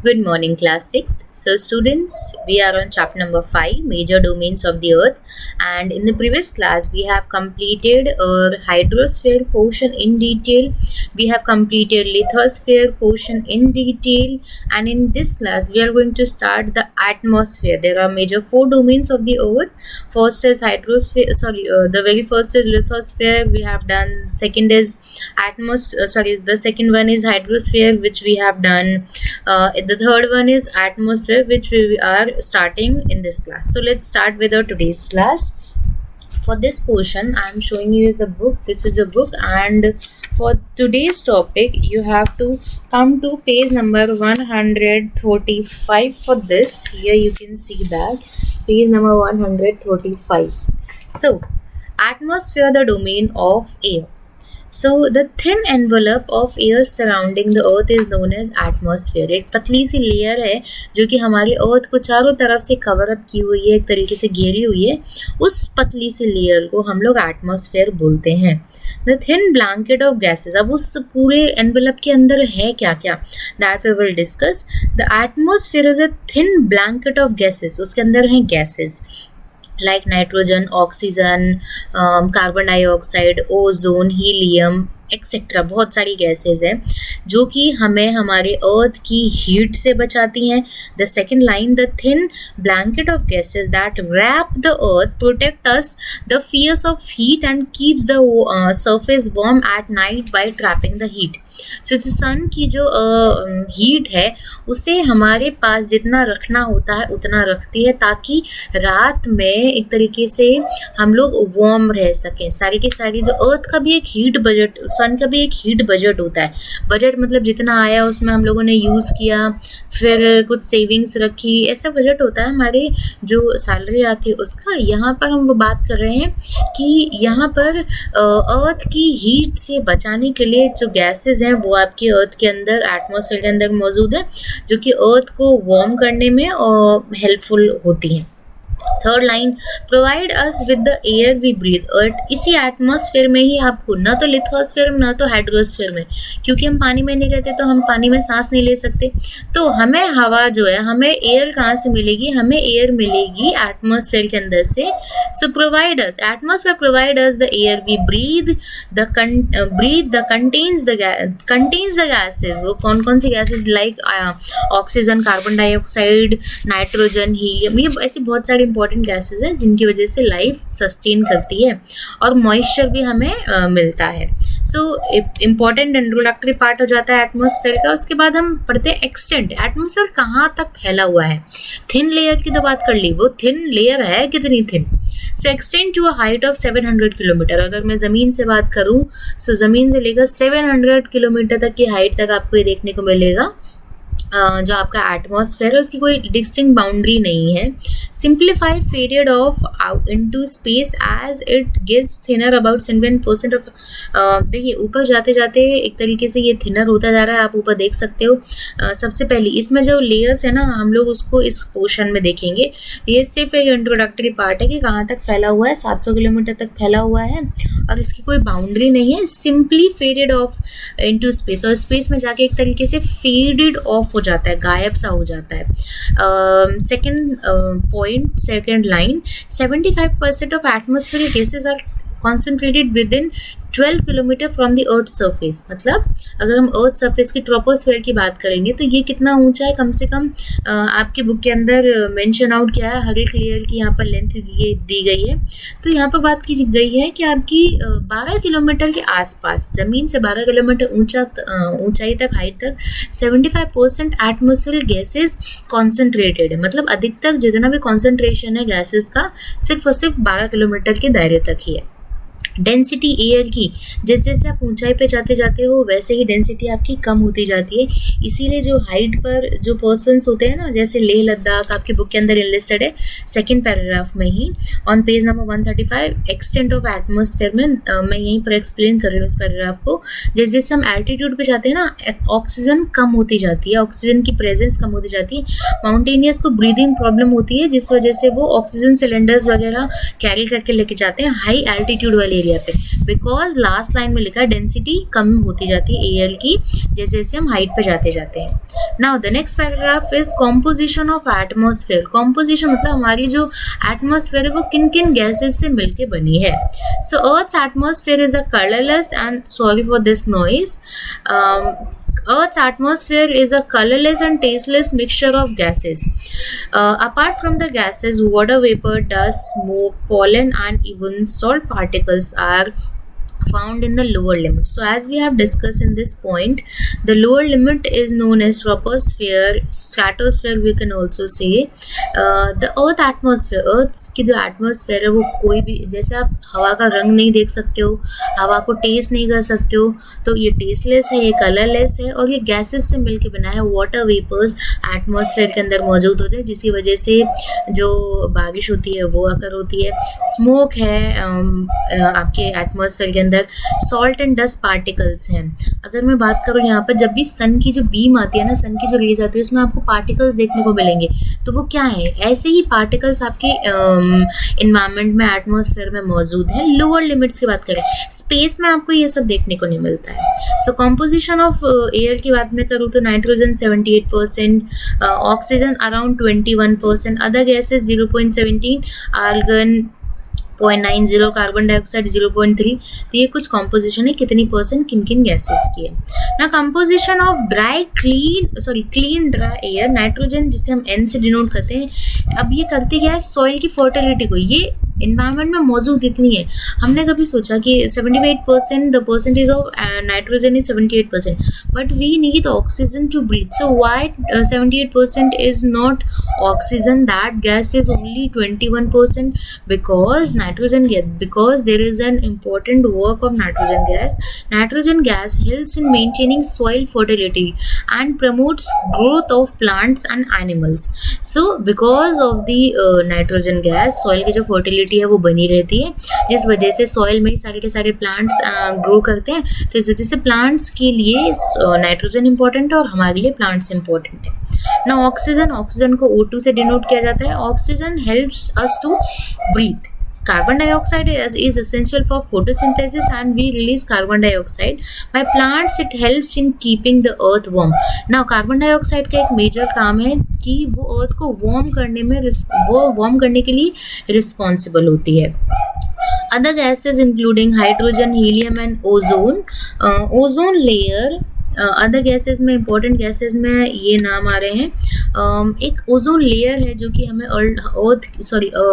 Good morning, class 6th. So, students, we are on chapter number 5, Major Domains of the Earth. And in the previous class, we have completed our hydrosphere portion in detail. We have completed lithosphere portion in detail. And in this class, we are going to start the atmosphere. There are major 4 domains of the Earth. First is hydrosphere, the very first is lithosphere. We have done. Second is the second one is hydrosphere, which we have done. The third one is atmosphere, which we are starting in this class. So let's start with our today's class. For this portion, I am showing you the book. This is a book, and for today's topic, you have to come to page number 135 for this. Here you can see that page number 135. So, atmosphere, the domain of air. So the thin envelope of air surrounding the earth is known as atmosphere. एक पतली सी layer है जो कि हमारी अर्थ को चारों तरफ से कवर अप की हुई है, एक तरीके से घेरी हुई है. उस पतली सी लेयर को हम लोग एटमॉस्फेयर बोलते हैं. The thin blanket of gases. अब उस पूरे एनवेलप के अंदर है क्या क्या, that we will discuss. The atmosphere is a thin blanket of gases. उसके अंदर हैं gases like nitrogen, oxygen, carbon dioxide, ozone, helium, etcetera. बहुत सारी गैसेज हैं जो कि हमें हमारे अर्थ की हीट से बचाती हैं. The second line, the thin blanket of gases that wrap the earth protect us the fierce of heat and keeps the surface warm at night by trapping the heat. So sun की जो heat है उसे हमारे पास जितना रखना होता है उतना रखती है, ताकि रात में एक तरीके से हम लोग वार्म रह सकें. सारी की सारी जो अर्थ का भी एक हीट बजट, सन का भी एक हीट बजट होता है. बजट मतलब जितना आया उसमें हम लोगों ने यूज़ किया, फिर कुछ सेविंग्स रखी, ऐसा बजट होता है हमारे जो सैलरी आती है उसका. यहाँ पर हम वो बात कर रहे हैं कि यहाँ पर अर्थ की हीट से बचाने के लिए जो गैसेस हैं वो आपके अर्थ के अंदर, एटमॉस्फेयर के अंदर मौजूद है, जो कि अर्थ को वार्म करने में हेल्पफुल होती हैं. Third line, provide us with the air we breathe. और इसी एटमॉस्फेयर में ही आपको, ना तो लिथोस्फेयर में ना तो हाइड्रोस्फेयर में, क्योंकि हम पानी में नहीं रहते तो हम पानी में सांस नहीं ले सकते, तो हमें हवा जो है, हमें एयर कहाँ से मिलेगी, हमें एयर मिलेगी एटमॉस्फेयर के अंदर से. So provide us, atmosphere provide us the air we breathe the contains the gases. वो कौन कौन सी gases, like oxygen, carbon dioxide, nitrogen, helium, ये ऐसी बहुत सारी इंपॉर्टेंट गैसेस हैं जिनकी वजह से लाइफ सस्टेन करती है, और मॉइस्चर भी हमें मिलता है. सो इम्पॉर्टेंट इंट्रोडक्टरी पार्ट हो जाता है एटमॉस्फेयर का. उसके बाद हम पढ़ते हैं एक्सटेंट. एटमॉस्फेयर कहाँ तक फैला हुआ है. थिन लेयर की तो बात कर ली, वो थिन लेयर है कितनी thin. So extend to a height of 700 kilometre. अगर मैं ज़मीन से बात करूँ, सो ज़मीन से लेकर 700 किलोमीटर तक की हाइट तक आपको ये देखने को मिलेगा. जो आपका एटमॉस्फेयर है उसकी कोई डिस्टिंक्ट बाउंड्री नहीं है. Simplify faded off into space as it gets thinner about 7% of. देखिए ऊपर जाते जाते एक तरीके से ये थिनर होता जा रहा है, आप ऊपर देख सकते हो. सबसे पहले इसमें जो लेयर्स है ना, हम लोग उसको इस पोर्शन में देखेंगे. ये सिर्फ एक इंट्रोडक्टरी पार्ट है कि कहाँ तक फैला हुआ है. 700 किलोमीटर तक फैला हुआ है और इसकी कोई बाउंड्री नहीं है. Simply faded off into space, और स्पेस में जाके एक तरीके से फेडेड ऑफ हो जाता है, गायब सा हो जाता है. Second point, second line, 75% of atmospheric gases are concentrated within 12 kilometre from the earth surface. मतलब अगर हम अर्थ सरफेस की ट्रोपोस्फेयर की बात करेंगे तो ये कितना ऊंचा है, कम से कम आपके बुक के अंदर मेंशन आउट किया है, हर एक लेयर की यहाँ पर लेंथ दी गई है. तो यहाँ पर बात की गई है कि आपकी 12 किलोमीटर के आसपास, ज़मीन से 12 किलोमीटर ऊंचाई तक, हाइट तक 75% एटमॉस्फेरिक गैसेज कॉन्सेंट्रेटेड है. मतलब अधिकतर जितना भी कॉन्सेंट्रेशन है गैसेज का सिर्फ और सिर्फ 12 किलोमीटर के दायरे तक ही है. डेंसिटी एयर की, जैसे जैसे आप ऊंचाई पे जाते जाते हो वैसे ही डेंसिटी आपकी कम होती जाती है. इसीलिए जो हाइट पर जो पर्सन्स होते हैं ना, जैसे लेह लद्दाख आपकी बुक के अंदर इनलिस्टेड है सेकंड पैराग्राफ में ही on page number 135, extent of atmosphere में. मैं यहीं पर एक्सप्लेन कर रही हूँ इस पैराग्राफ को. जैसे जैसे हम एल्टीट्यूड पे जाते हैं ना, ऑक्सीजन कम होती जाती है, ऑक्सीजन की प्रेजेंस कम होती जाती है. माउंटेनियर्स को ब्रीदिंग प्रॉब्लम होती है, जिस वजह से वो ऑक्सीजन सिलेंडर्स वगैरह कैरी करके लेके जाते हैं हाई एल्टीट्यूड वाले एरिया पे, बिकॉज लास्ट लाइन में लिखा है डेंसिटी कम होती जाती है एयर की जैसे जैसे हम हाइट पे जाते जाते हैं. Now the next paragraph is composition of atmosphere. Composition मतलब हमारी जो एटमॉस्फेयर है वो किन किन गैसेस से मिलके बनी है. So earth's atmosphere is a colourless and sorry for this noise. Earth's atmosphere is a colorless and tasteless mixture of gases. Apart from the gases, water vapor, dust, smoke, pollen, and even salt particles are found in the lower limit. So as we have discussed in this point, the lower limit is known as troposphere, stratosphere we can also say. The earth atmosphere, earth की जो atmosphere है वो कोई भी, जैसे आप हवा का रंग नहीं देख सकते हो, हवा को टेस्ट नहीं कर सकते हो, तो ये टेस्टलेस है, ये कलरलेस है और ये गैसेस से मिलके बना है. वाटर वेपर्स एटमॉस्फेयर के अंदर मौजूद होते हैं जिसकी वजह से जो बारिश होती है वो अगर होती है. स्मोक है आपके एटमॉस्फेयर के अंदर. सॉल्ट एंड डस्ट पार्टिकल्स हैं. अगर मैं बात करूँ यहाँ पर, जब भी सन की जो बीम आती है ना, सन की जो रेज आती है उसमें आपको पार्टिकल्स देखने को मिलेंगे. तो वो क्या है, ऐसे ही पार्टिकल्स आपके इन्वायरमेंट में एटमॉस्फेयर में मौजूद हैं. लोअर लिमिट्स की बात करें, स्पेस में आपको ये सब देखने को नहीं मिलता है. सो कॉम्पोजिशन ऑफ एयर की बात मैं करूँ तो nitrogen 78%, oxygen around 21%, other gases 0.17, argon 0.90, carbon dioxide 0.3. तो ये कुछ कॉम्पोजिशन है कितनी परसेंट किन किन गैसेस की है. ना composition of clean dry air. Nitrogen जिसे हम N से डिनोट करते हैं, अब ये करती क्या है, सॉइल की फर्टिलिटी को, ये इन्वायरमेंट में मौजूद इतनी है. हमने कभी सोचा कि 78% the percentage of nitrogen is 78%, but we need oxygen to breathe. So why 78% is not oxygen, that gas is only 21%? Because nitrogen gas, because there is an important work of nitrogen gas. Nitrogen gas helps in maintaining soil fertility and promotes growth of plants and animals. So because of the nitrogen gas soil की जो fertility है वो बनी रहती है, जिस वजह से सॉइल में ही सारे के सारे प्लांट्स ग्रो करते हैं. तो इस वजह से प्लांट्स के लिए नाइट्रोजन इंपॉर्टेंट है और हमारे लिए प्लांट्स इंपॉर्टेंट है. ना ऑक्सीजन को O2 से डिनोट किया जाता है. Oxygen helps us to breathe. Carbon dioxide is essential for photosynthesis and we release carbon dioxide. By plants it helps in keeping the earth warm. Now carbon dioxide का एक major काम है कि वो अर्थ को वार्म करने के लिए रिस्पॉन्सिबल होती है. Other gases including hydrogen, helium and ozone. Ozone layer other gases में, इंपॉर्टेंट गैसेस में ये नाम आ रहे हैं. एक ओजोन लेयर है जो कि हमें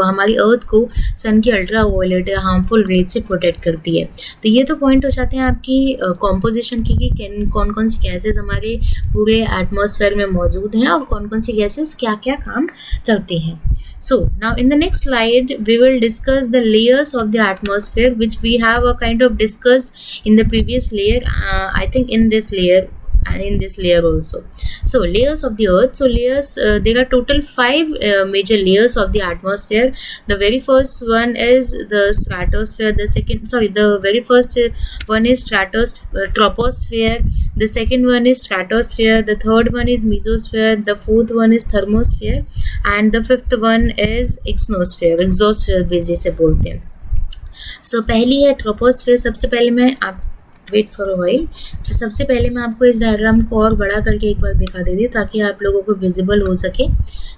हमारी अर्थ को सन की अल्ट्रा वायलेट या हार्मफुल रेज से प्रोटेक्ट करती है. तो ये तो पॉइंट हो जाते हैं आपकी कॉम्पोजिशन की कि कौन कौन सी गैसेस हमारे पूरे एटमॉस्फेयर में मौजूद हैं और कौन कौन सी गैसेस क्या क्या काम करती हैं. So now in the next slide we will discuss the layers of the atmosphere, which we have a kind of discussed in the previous layer, I think in this layer and in this layer also. So layers of the earth. So layers, there are total 5 major layers of the atmosphere. The very first one is the stratosphere. The very first one is troposphere. The second one is stratosphere. The third one is mesosphere. The fourth one is thermosphere and the fifth one is exosphere basis से बोलते हैं. So पहली है troposphere. सबसे पहले मैं आप wait for a while. तो सबसे पहले मैं आपको इस डायग्राम को और बड़ा करके एक बार दिखा देती हूँ ताकि आप लोगों को विजिबल हो सके.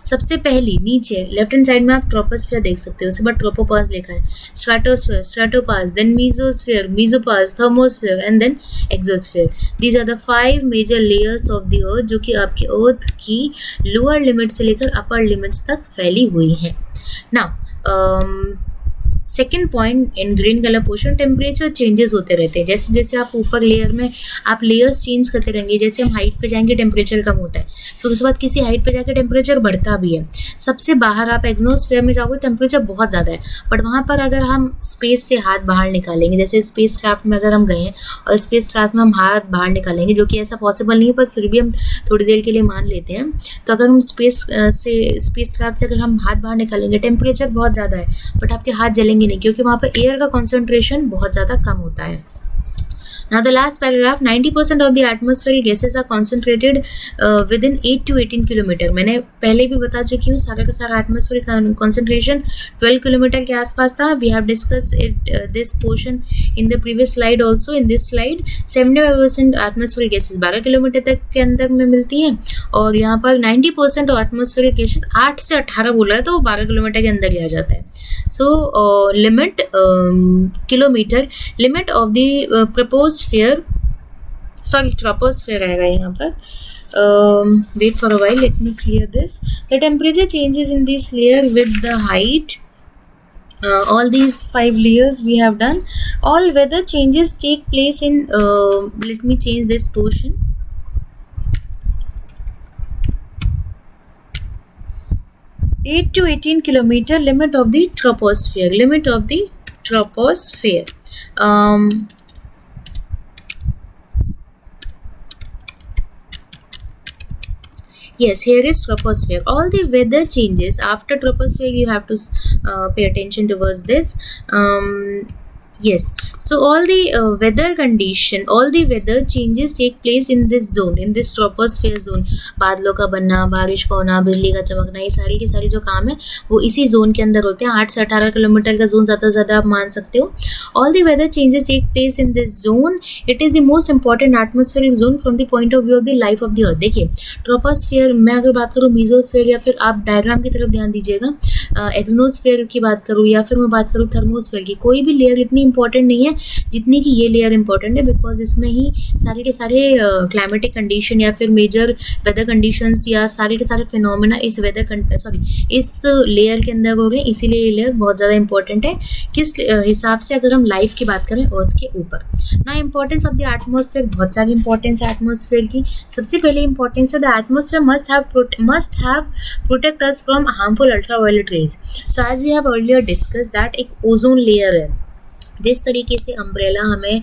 सबसे पहली नीचे लेफ्ट हैंड साइड में आप ट्रोपोस्फेयर देख सकते हो, उसके बाद ट्रोपोपास लिखा है. Stratosphere, stratopause, then mesosphere, mesopause, thermosphere and then exosphere. These are the 5 major layers of the earth जो कि आपकी अर्थ की लोअर लिमिट से लेकर अपर लिमिट्स तक फैली हुई हैं. नाउ सेकेंड पॉइंट, इन green colour portion temperature changes होते रहते हैं. जैसे जैसे आप ऊपर लेयर में आप लेयर्स चेंज करते रहेंगे, जैसे हम हाइट पे जाएंगे टेम्परेचर कम होता है, फिर उसके बाद किसी हाइट पे जाकर टेम्परेचर बढ़ता भी है. सबसे बाहर आप एक्सोस्फेयर में जाओगे टेम्परेचर बहुत ज़्यादा है, बट वहाँ पर अगर हम स्पेस से हाथ बाहर निकालेंगे, जैसे स्पेस क्राफ्ट में अगर हम गए हैं और स्पेस क्राफ्ट में हम हाथ बाहर निकालेंगे, जो कि ऐसा पॉसिबल नहीं है पर फिर भी हम थोड़ी देर के लिए मान लेते हैं. तो अगर हम स्पेस क्राफ्ट से अगर हम हाथ बाहर निकालेंगे, टेम्परेचर बहुत ज़्यादा है बट आपके हाथ जलेंगे नहीं, क्योंकि वहाँ पर एयर का कॉन्सेंट्रेशन बहुत ज़्यादा कम होता है. Now the last paragraph, 90% of the atmospheric gases are concentrated within 8 to 18 kilometre. मैंने पहले भी बता चुकी हूँ सारा का सारा एटमोस्फेरिक कॉन्सेंट्रेशन 12 किलोमीटर के आसपास था. We have discuss it this portion in the previous slide also. In this slide 75% atmospheric gases 12 kilometre तक के अंदर में मिलती हैं और यहाँ पर 90% ऑफ एटमोस्फेरिक गैसेज 8 से 18 बोला है तो वो 12 किलोमीटर के अंदर ही आ जाता है. So limit kilometer limit of the troposphere आएगा यहाँ पर. Wait for a while, let me clear this. The temperature changes in this layer with the height. All these 5 layers we have done. All weather changes take place in let me change this portion. (8 to 18 kilometer limit of the troposphere. Limit of the troposphere. Yes, here is troposphere. All the weather changes after troposphere. You have to pay attention towards this. Yes, so all the weather condition, all the weather changes take place in this zone, in this troposphere zone. बादलों का बनना, बारिश का होना, बिजली का चमकना, ये सारी की सारी जो काम है वो इसी जोन के अंदर होते हैं. 8 से 18 किलोमीटर का जोन ज़्यादा से ज़्यादा आप मान सकते हो. All the weather changes take place in this zone. It is the most important atmospheric zone from the point of view of the life of the earth. देखिए ट्रोपोस्फेयर, मैं अगर बात करूँ मीजोस्फेयर या फिर आप डायग्राम की तरफ ध्यान दीजिएगा, एक्सनोस्फेयर की बात करूँ या फिर मैं बात करूँ थर्मोस्फेयर की, कोई भी लेयर इतनी इंपॉर्टेंट नहीं है जितनी कि ये लेयर इंपॉर्टेंट है. बिकॉज इसमें ही सारे के सारे क्लाइमेटिक कंडीशन या फिर मेजर वेदर कंडीशंस या सारे के सारे फिनोमेना इस इस लेयर के अंदर हो गए. इसीलिए ये लेयर बहुत ज़्यादा इंपॉर्टेंट है. किस हिसाब से, अगर हम लाइफ की बात करें अर्थ के ऊपर. ना इंपॉर्टेंस ऑफ द एटमोस्फेयर, बहुत सारी इंपॉर्टेंस है एटमोस्फेयर की. सबसे पहले इंपॉर्टेंस है the atmosphere must have protect us from harmful ultraviolet rays. So as we have earlier discuss that एक ओजोन लेयर है. जिस तरीके से अम्ब्रेला हमें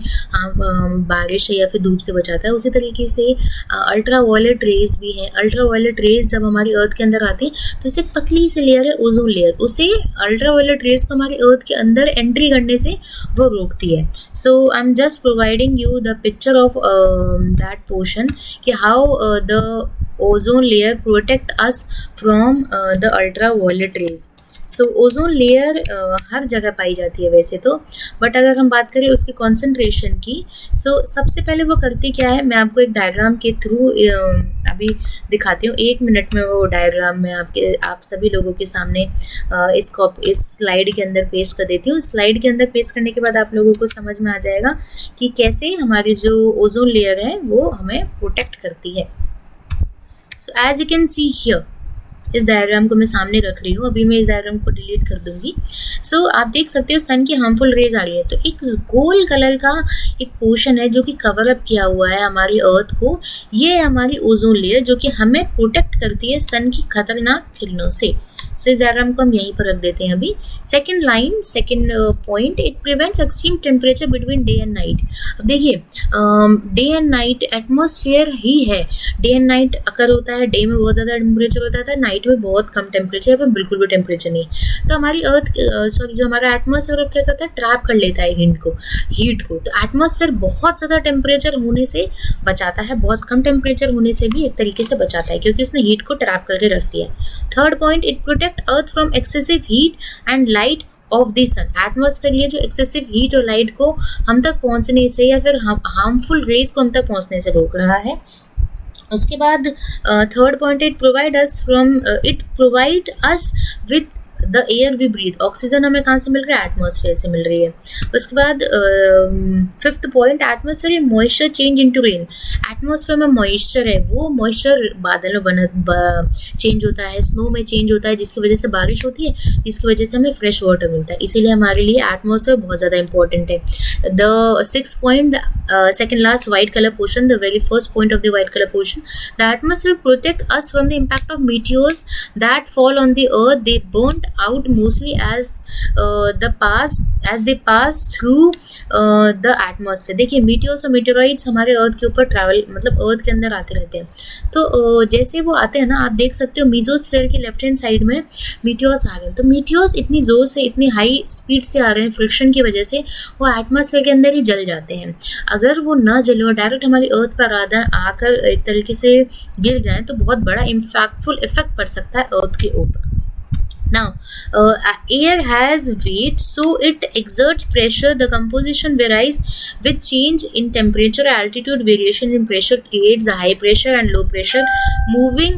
बारिश या फिर धूप से बचाता है, उसी तरीके से अल्ट्रावायलेट रेज भी हैं. अल्ट्रावायलेट रेज जब हमारी अर्थ के अंदर आती हैं तो इसे एक पतली सी लेयर है ओजोन लेयर, उसे अल्ट्रावायलेट रेज को हमारी अर्थ के अंदर एंट्री करने से वो रोकती है. So I am just providing you the picture of that portion कि how the ozone layer protect us from the ultraviolet rays. So ozone layer हर जगह पाई जाती है वैसे तो, बट अगर हम बात करें उसके कॉन्सेंट्रेशन की, सो सबसे पहले वो करती क्या है, मैं आपको एक डायग्राम के थ्रू अभी दिखाती हूँ. 1 मिनट में वो डायग्राम मैं आप सभी लोगों के सामने इस स्लाइड के अंदर पेश कर देती हूँ. स्लाइड के अंदर पेश करने के बाद आप लोगों को समझ में आ जाएगा कि कैसे हमारी जो ओजोन लेयर है वो हमें प्रोटेक्ट करती है. So as you can see here, इस डायग्राम को मैं सामने रख रही हूँ, अभी मैं इस डायग्राम को डिलीट कर दूंगी. सो आप देख सकते हो सन की हार्मफुल रेज आ रही है, तो एक गोल्ड कलर का एक पोर्शन है जो कि कवर अप किया हुआ है हमारी अर्थ को. ये है हमारी ओजोन लेयर जो कि हमें प्रोटेक्ट करती है सन की खतरनाक किरणों से. सो इस डायग्राम को हम यहीं पर रख देते हैं अभी. Second line, second point, it prevents extreme temperature between day and night. अब देखिए डे एंड नाइट एटमॉस्फेयर ही है. डे एंड नाइट अकर होता है, डे में बहुत ज़्यादा टेम्परेचर होता था, नाइट में बहुत कम टेम्परेचर, पर बिल्कुल भी टेम्परेचर नहीं. तो हमारी अर्थ जो हमारा एटमॉस्फेयर क्या करता है, ट्रैप कर लेता है हीट को. तो एटमॉस्फेयर बहुत ज़्यादा टेम्परेचर होने से बचाता है, बहुत कम टेम्परेचर होने से भी एक तरीके से बचाता है, क्योंकि उसने हीट को ट्रैप करके रख दिया. Third point, it protect earth from excessive heat and light of the sun. Atmosphere ये जो एक्सेसिव हीट और लाइट को हम तक पहुंचने से या फिर हार्मफुल रेज को हम तक पहुंचने से रोक रहा है. उसके बाद third point, it provide us with the air we breathe. Oxygen हमें कहाँ से मिल रहा है, एटमॉस्फेयर से मिल रही है. उसके बाद fifth point, atmosphere moisture change into rain. Atmosphere में मॉइस्चर है, वो मॉइस्चर बादल में चेंज होता है, स्नो में चेंज होता है, जिसकी वजह से बारिश होती है, जिसकी वजह से हमें फ्रेश वाटर मिलता है. इसीलिए हमारे लिए एटमॉस्फेयर बहुत ज़्यादा इंपॉर्टेंट है. The six point, second last white colour portion, the very first point of the white colour portion, the atmosphere protect us from the impact of meteors that fall on the earth. They burn out mostly as they pass through the atmosphere. देखिए meteors और meteoroids हमारे अर्थ के ऊपर travel मतलब अर्थ के अंदर आते रहते हैं. तो जैसे वो आते हैं ना, आप देख सकते हो मीजोस्फेयर के लेफ्ट हैंड साइड में मीटियोर्स आ रहे हैं. तो मीटियोर्स इतनी ज़ोर से इतनी हाई स्पीड से आ रहे हैं फ्रिक्शन की वजह से, वो एटमॉस्फेयर के अंदर ही जल जाते हैं. अगर वो न जले और डायरेक्ट हमारी अर्थ पर आकर एक तरीके से गिर जाए तो बहुत बड़ा इम्पैक्टफुल इफेक्ट पड़ सकता है अर्थ के ऊपर. Now, air has weight, so it exerts pressure. The composition varies with change in temperature. Altitude variation in pressure creates the high pressure and low pressure. Moving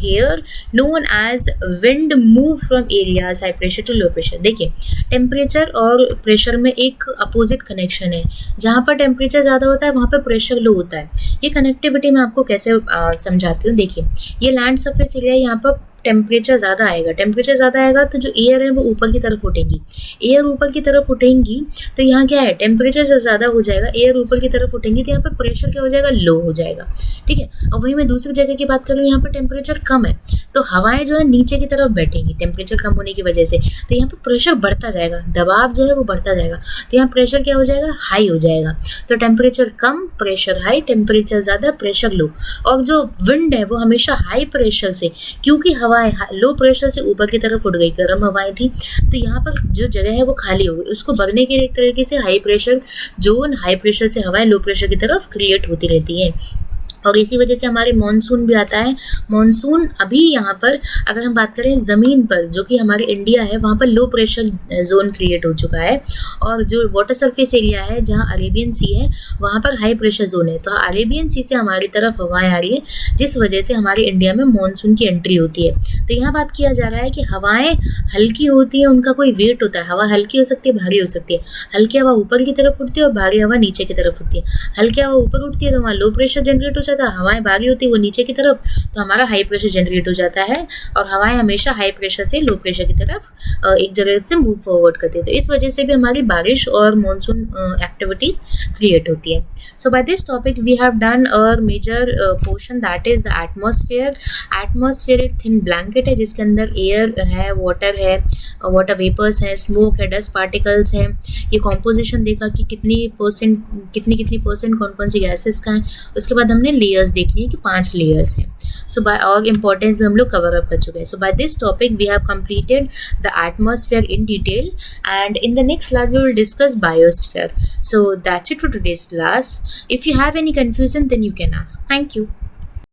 here known as wind move from areas high pressure to low pressure. देखिए temperature और pressure में एक opposite connection है. जहाँ पर temperature ज़्यादा होता है वहाँ पर प्रेशर लो होता है. ये कनेक्टिविटी मैं आपको कैसे समझाती हूँ. देखिए ये लैंड सरफेस एरिया, यहाँ पर टेम्परेचर ज़्यादा आएगा तो जो एयर है वो ऊपर की तरफ उठेगी. एयर ऊपर की तरफ उठेंगी तो यहाँ क्या है, टेम्परेचर ज़्यादा हो जाएगा, एयर ऊपर की तरफ उठेंगी तो यहाँ पर प्रेशर क्या हो जाएगा, लो हो जाएगा. ठीक है. और वहीं मैं दूसरी जगह की बात करूँ, यहाँ पर टेम्परेचर कम है तो हवाएं जो है नीचे की तरफ बैठेंगी टेम्परेचर कम होने की वजह से. तो यहाँ पर प्रेशर बढ़ता जाएगा, दबाव जो है वो बढ़ता जाएगा. तो यहाँ प्रेशर क्या हो जाएगा, हाई हो जाएगा. तो टेम्परेचर कम, प्रेशर हाई, टेम्परेचर ज़्यादा, प्रेशर लो. और जो विंड है वो हमेशा हाई प्रेशर से, क्योंकि हवाएं लो प्रेशर से ऊपर की तरफ उड़ गई, गर्म हवाएं थी, तो यहाँ पर जो जगह है वो खाली हो गई. उसको भरने के लिए एक तरीके से high pressure zone, high pressure से हवाएं लो प्रेशर की तरफ क्रिएट होती रहती हैं. और इसी वजह से हमारे मानसून भी आता है. मानसून अभी यहाँ पर अगर हम बात करें ज़मीन पर, जो कि हमारे इंडिया है, वहाँ पर लो प्रेशर जोन क्रिएट हो चुका है. और जो वाटर सरफेस एरिया है जहाँ अरेबियन सी है, वहाँ पर हाई प्रेशर जोन है. तो अरेबियन सी से हमारी तरफ हवाएं आ रही है, जिस वजह से हमारे इंडिया में मानसून की एंट्री होती है. तो यहाँ बात किया जा रहा है कि हवाएं हल्की होती हैं, उनका कोई वेट होता है. हवा हल्की हो सकती है, भारी हो सकती है. हल्की हवा ऊपर की तरफ उठती है और भारी हवा नीचे की तरफ उठती है. हल्की हवा ऊपर उठती है तो वहाँ लो प्रेशर जनरेट हो जाता है, हवाएं भारी होती है वो नीचे की तरफ, तो हमारा हाई प्रेशर जनरेट हो जाता है. और हवाएं हमेशा हाई प्रेशर से लो प्रेशर की तरफ एक जगह से मूव फॉरवर्ड करती है. तो इस वजह से भी हमारी बारिश और मानसून एक्टिविटीज क्रिएट होती है. So by this topic we have done a major portion, that is the atmosphere. Atmosphere एक थिन ब्लैंकेट है जिसके अंदर एयर है, वाटर है, वाटर वेपर्स है, स्मोक है, डस्ट पार्टिकल्स हैं. ये कॉम्पोजिशन देखा कि कितनी परसेंट कौन सी गैसेस का है. उसके बाद हमने लेयर्स देख लिए कि 5 लेयर्स हैं. सो बाय और इम्पोर्टेंस भी हम लोग कवर अप कर चुके हैं. So by this topic we have completed the atmosphere in detail, and in the next class we will discuss biosphere. So that's it for today's class. If you have any confusion, then you can ask. Thank you.